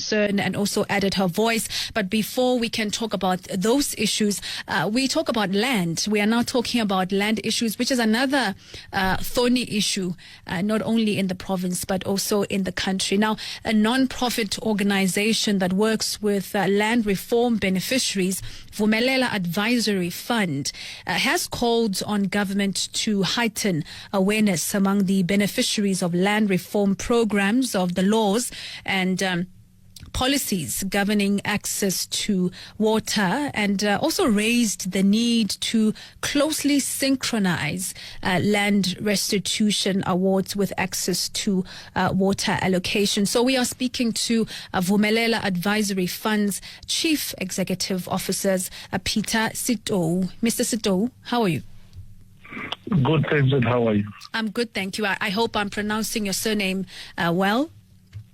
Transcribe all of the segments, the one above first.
concern and also added her voice. But before we can talk about those issues, we talk about land. We are now talking about land issues, which is another thorny issue, not only in the province but also in the country. Now, a non-profit organization that works with land reform beneficiaries, Vumelana Advisory Fund, has called on government to heighten awareness among the beneficiaries of land reform programs of the laws and policies governing access to water, and also raised the need to closely synchronize land restitution awards with access to water allocation. So we are speaking to Vumelana Advisory Fund's Chief Executive Officers, Peter Setou. Mr. Setou, how are you? Good, thanks, and how are you? I'm good, thank you. I hope I'm pronouncing your surname well.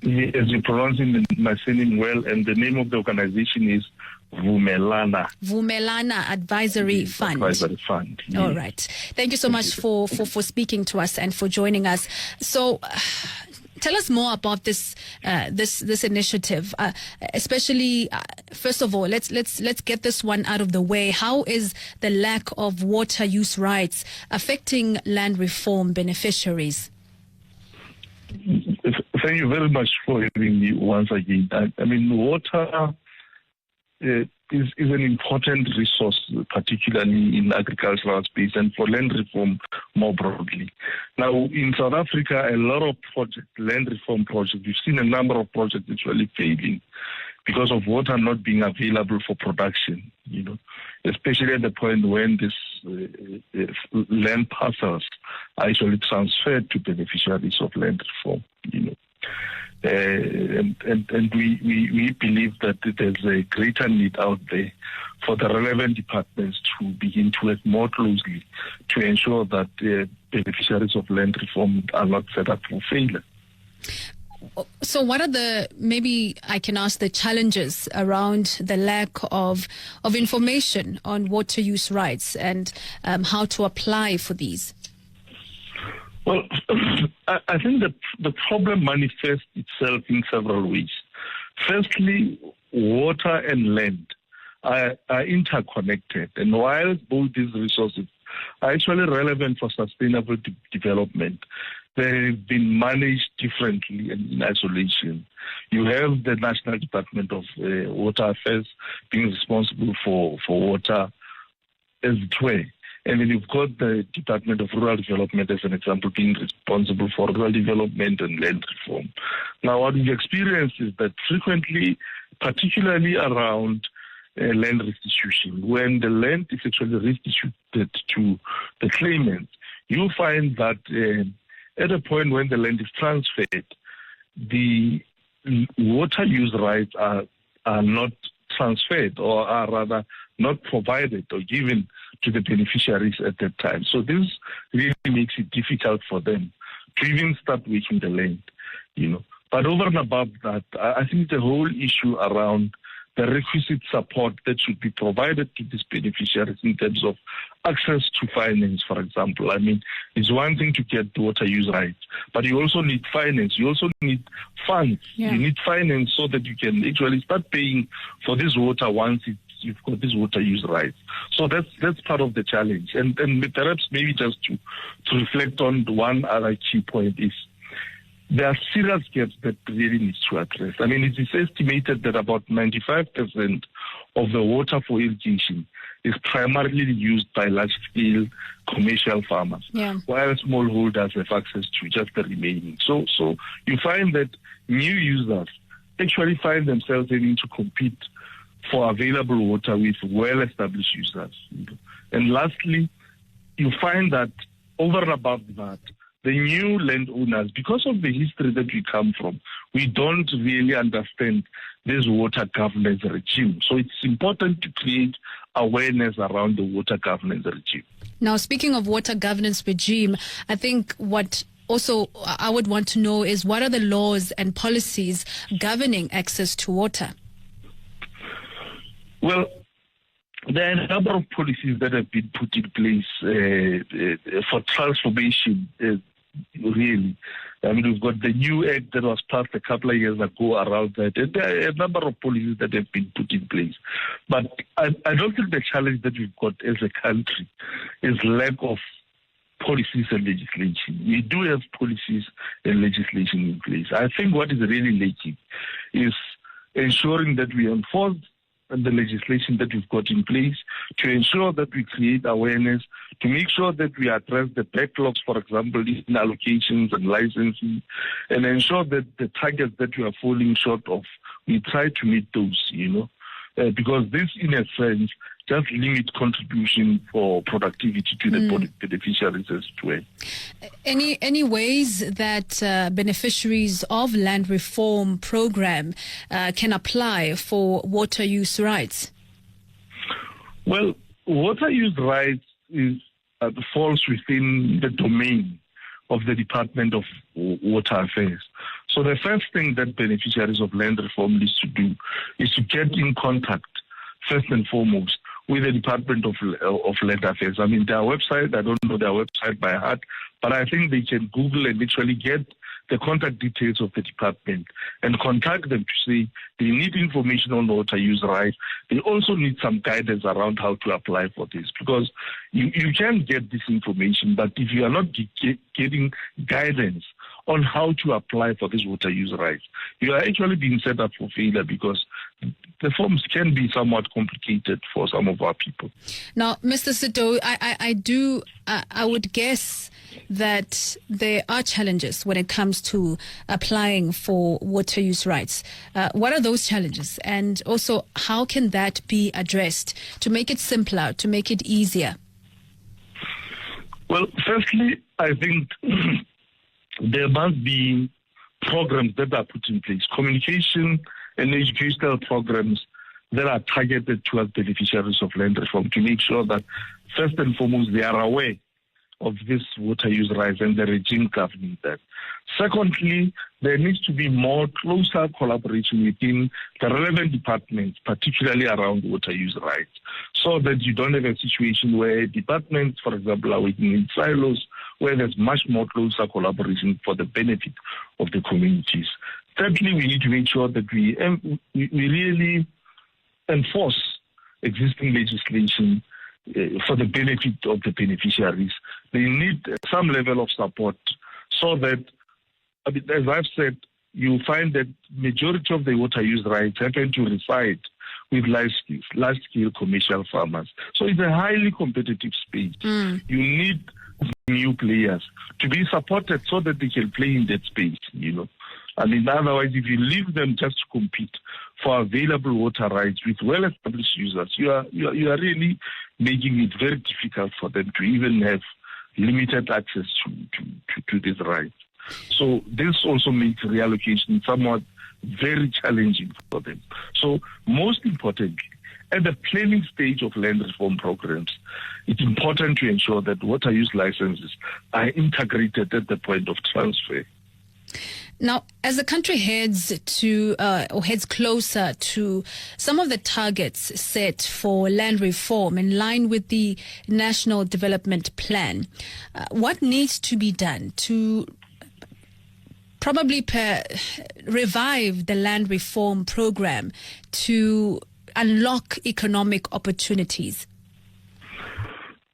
Yes, you're pronouncing my surname well, and the name of the organization is Vumelana. Vumelana Advisory Fund. Advisory Fund. Yes. All right. Thank you so much for speaking to us and for joining us. So, tell us more about this initiative. Especially, first of all, let's get this one out of the way. How is the lack of water use rights affecting land reform beneficiaries? Thank you very much for having me once again. I mean, water is an important resource, particularly in agricultural space and for land reform more broadly. Now, in South Africa, a lot of land reform projects, we've seen a number of projects actually failing because of water not being available for production, especially at the point when this land parcels are actually transferred to beneficiaries of land reform, And we believe that there's a greater need out there for the relevant departments to begin to work more closely to ensure that beneficiaries of land reform are not set up for failure. So what are maybe I can ask the challenges around the lack of information on water use rights and how to apply for these? Well, I think that the problem manifests itself in several ways. Firstly, water and land are interconnected, and while both these resources are actually relevant for sustainable development, they've been managed differently and in isolation. You have the National Department of Water Affairs being responsible for water as it were. And then you've got the Department of Rural Development, as an example, being responsible for rural development and land reform. Now, what we've experienced is that frequently, particularly around land restitution, when the land is actually restituted to the claimant, you find that at a point when the land is transferred, the water use rights are not transferred, or are rather not provided or given to the beneficiaries at that time. So this really makes it difficult for them to even start working the land, But over and above that, I think the whole issue around the requisite support that should be provided to these beneficiaries in terms of access to finance, for example. I mean, it's one thing to get the water use rights, but you also need finance. You also need funds. Yeah. You need finance so that you can actually start paying for this water once you've got this water use rights. So that's part of the challenge. And perhaps maybe just to reflect on one other key point is there are serious gaps that really needs to address. I mean, it is estimated that about 95% of the water for irrigation is primarily used by large-scale commercial farmers, while smallholders have access to just the remaining. So you find that new users actually find themselves having to compete for available water with well-established users. And lastly, you find that over and above that, the new landowners, because of the history that we come from, we don't really understand this water governance regime. So it's important to create awareness around the water governance regime. Now, speaking of water governance regime, I think what also I would want to know is what are the laws and policies governing access to water? Well, there are a number of policies that have been put in place for transformation really. I mean, we've got the new act that was passed a couple of years ago around that, and there are a number of policies that have been put in place. But I don't think the challenge that we've got as a country is lack of policies and legislation. We do have policies and legislation in place. I think what is really lacking is ensuring that we enforce the legislation that we've got in place, to ensure that we create awareness, to make sure that we address the backlogs, for example, in allocations and licensing, and ensure that the targets that we are falling short of, we try to meet those, because this, in a sense, just limit contribution for productivity to the beneficiaries as well. Any ways that beneficiaries of land reform program can apply for water use rights? Well, water use rights falls within the domain of the Department of Water Affairs. So the first thing that beneficiaries of land reform needs to do is to get in contact, first and foremost, with the Department of Land Affairs. I mean, their website, I don't know their website by heart, but I think they can Google and literally get the contact details of the department and contact them to say they need information on water use rights. They also need some guidance around how to apply for this, because you can get this information, but if you are not getting guidance on how to apply for this water use rights, you are actually being set up for failure, because the forms can be somewhat complicated for some of our people. Now, Mr. Setou, I would guess that there are challenges when it comes to applying for water use rights. What are those challenges? And also, how can that be addressed to make it simpler, to make it easier? Well, firstly, I think there must be programs that are put in place, communication and educational programs that are targeted towards beneficiaries of land reform, to make sure that, first and foremost, they are aware of this water use rights and the regime governing that. Secondly, there needs to be more closer collaboration within the relevant departments, particularly around water use rights, so that you don't have a situation where departments, for example, are working in silos, where there's much more closer collaboration for the benefit of the communities. Thirdly, we need to make sure that we really enforce existing legislation for the benefit of the beneficiaries. They need some level of support, so that, as I've said, you find that majority of the water use rights happen to reside with large-scale commercial farmers. So it's a highly competitive space. You need new players to be supported so that they can play in that space, otherwise, if you leave them just to compete for available water rights with well-established users, you are really making it very difficult for them to even have limited access to these rights. So this also makes reallocation somewhat very challenging for them. So most importantly, at the planning stage of land reform programs, it's important to ensure that water use licenses are integrated at the point of transfer. Now, as the country heads closer to some of the targets set for land reform in line with the National Development Plan, what needs to be done to probably revive the land reform program to unlock economic opportunities?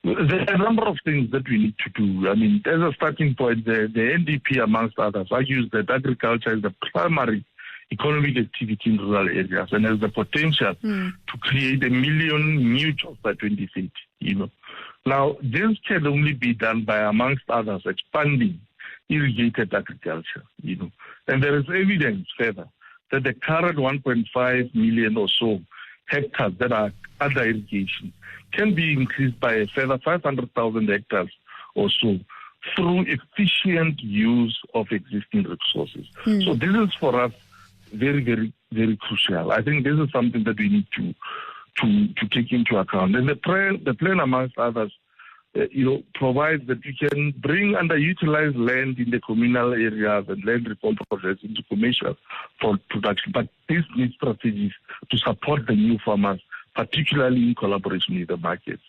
There are a number of things that we need to do. As a starting point, the NDP, amongst others, argues that agriculture is the primary economic activity in rural areas and has the potential to create 1 million new jobs by 2030. Now, this can only be done by, amongst others, expanding irrigated agriculture. And there is evidence further that the current 1.5 million or so hectares that are under irrigation can be increased by a further 500,000 hectares or so through efficient use of existing resources. So this is for us very, very, very crucial. I think this is something that we need to take into account. And the plan amongst others, provides that we can bring underutilized land in the communal areas and land reform projects into commercial production. But this needs strategies to support the new farmers, particularly in collaboration with the markets.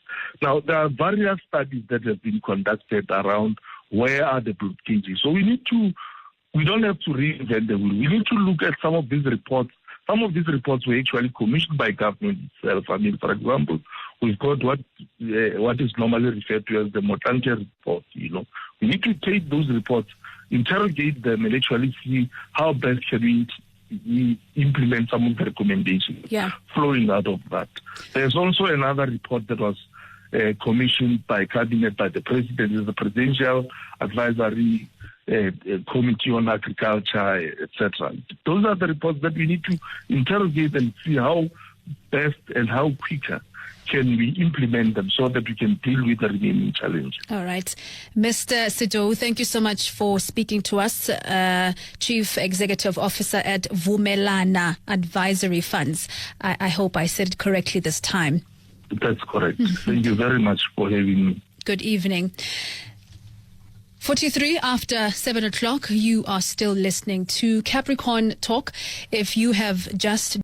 Now, there are various studies that have been conducted around where are the blockages. So we don't have to reinvent the wheel. We need to look at some of these reports. Some of these reports were actually commissioned by government itself. I mean, for example, we've got what is normally referred to as the Motlanthe report. We need to take those reports, interrogate them, and actually see how best can we implement some of the recommendations flowing out of that. There's also another report that was commissioned by Cabinet, by the President, the Presidential Advisory Committee on Agriculture, etc. Those are the reports that we need to interrogate and see how best and how quicker can we implement them so that we can deal with the remaining challenges. All right. Mr. Setou, thank you so much for speaking to us, Chief Executive Officer at Vumelana Advisory Funds. I hope I said it correctly this time. That's correct. Thank you very much for having me. Good evening. 43 after 7 o'clock, you are still listening to Capricorn Talk. If you have just